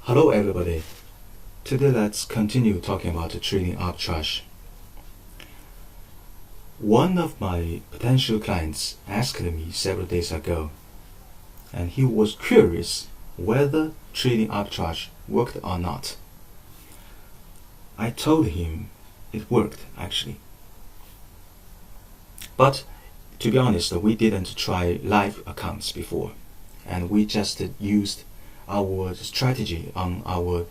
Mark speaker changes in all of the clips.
Speaker 1: Hello everybody. Today let's continue talking about trading arbitrage. One of my potential clients asked me several days ago, and he was curious whether trading arbitrage worked or not. I told him it worked actually. But to be honest, we didn't try live accounts before, and we just used our strategy on our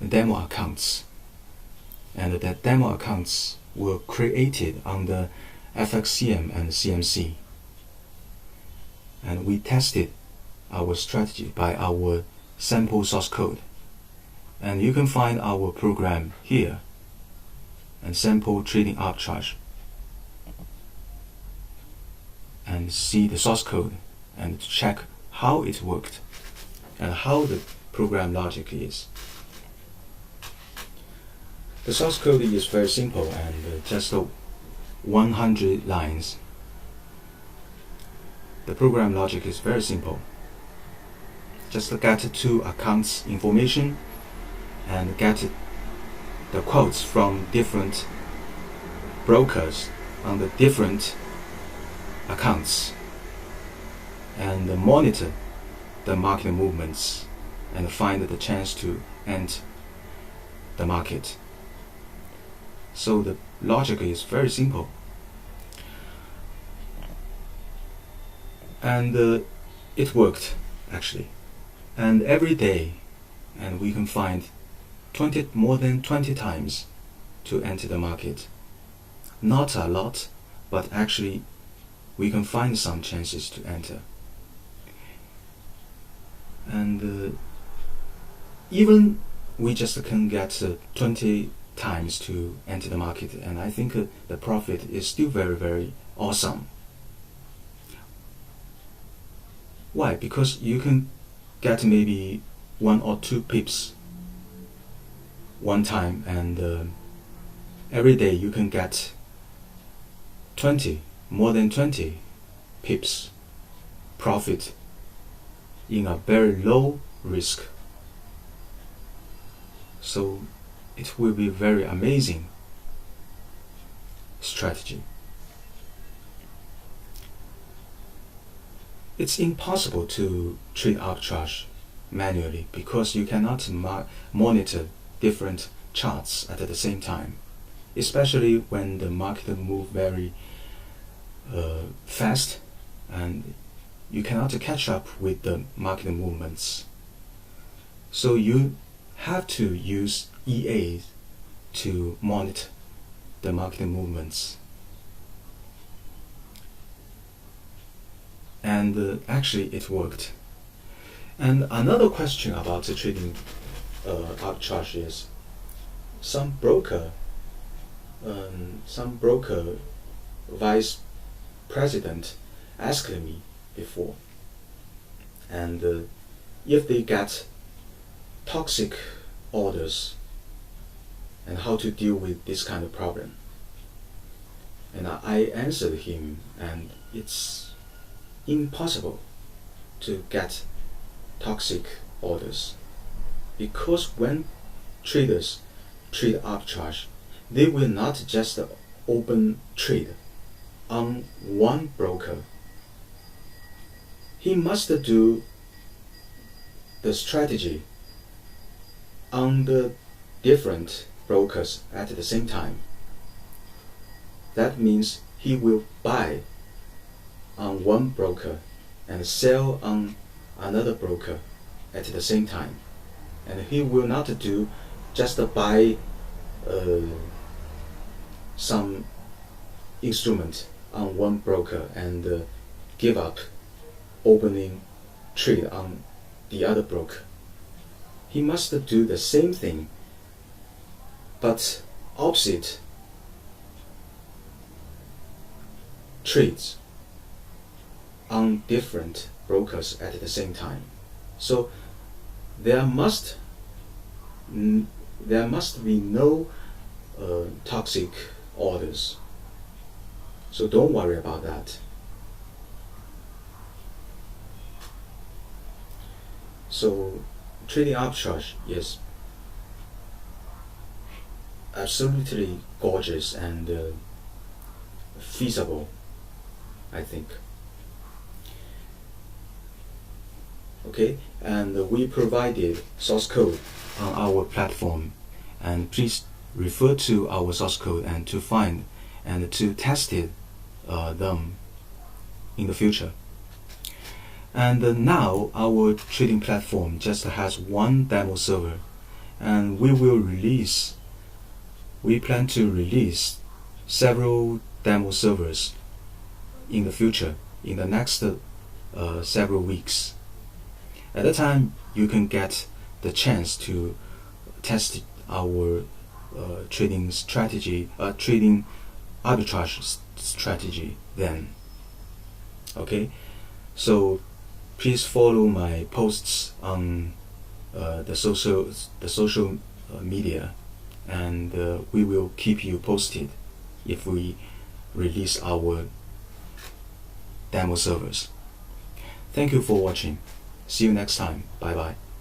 Speaker 1: demo accounts, and the demo accounts were created on the FXCM and CMC, and we tested our strategy by our sample source code, and you can find our program here and sample trading arbitrage and see the source code and check how it worked and how the program logic is. The source code is very simple and just 100 lines. The program logic is very simple. Just get two accounts information and get the quotes from different brokers on the different accounts and monitor the market movements and find the chance to enter the market. So the logic is very simple, and it worked actually. And every day, and we can find more than 20 times to enter the market. Not a lot, but actually we can find some chances to enter. And even we just can get 20 times to enter the market, and I think the profit is still very, very awesome. Why? Because you can get maybe 1 or 2 pips one time, and every day you can get more than 20 pips profit in a very low risk. So it will be very amazing strategy. It's impossible to trade arbitrage manually because you cannot monitor different charts at the same time, especially when the market move very fast and you cannot catch up with the market movements. So you have to use EAs to monitor the market movements. And actually it worked. And another question about the trading arbitrage is some broker vice president asked me before, and if they get toxic orders and how to deal with this kind of problem. And I answered him, and it's impossible to get toxic orders, because when traders trade arbitrage, they will not just open trade on one broker. He must do the strategy on the different brokers at the same time. That means he will buy on one broker and sell on another broker at the same time. And he will not do just buy some instrument on one broker and give up opening trade on the other broker. He must do the same thing, but opposite trades on different brokers at the same time. So there must be no toxic orders. So don't worry about that. So trading arbitrage is absolutely gorgeous and feasible, I think. Okay, and we provided source code on our platform, and please refer to our source code and to find and to test it them in the future. And now our trading platform just has one demo server, and we plan to release several demo servers in the future, in the next several weeks. At that time, you can get the chance to test our trading strategy, trading arbitrage strategy then. Okay, so please follow my posts on the social media, and we will keep you posted if we release our demo servers. Thank you for watching. See you next time. Bye bye.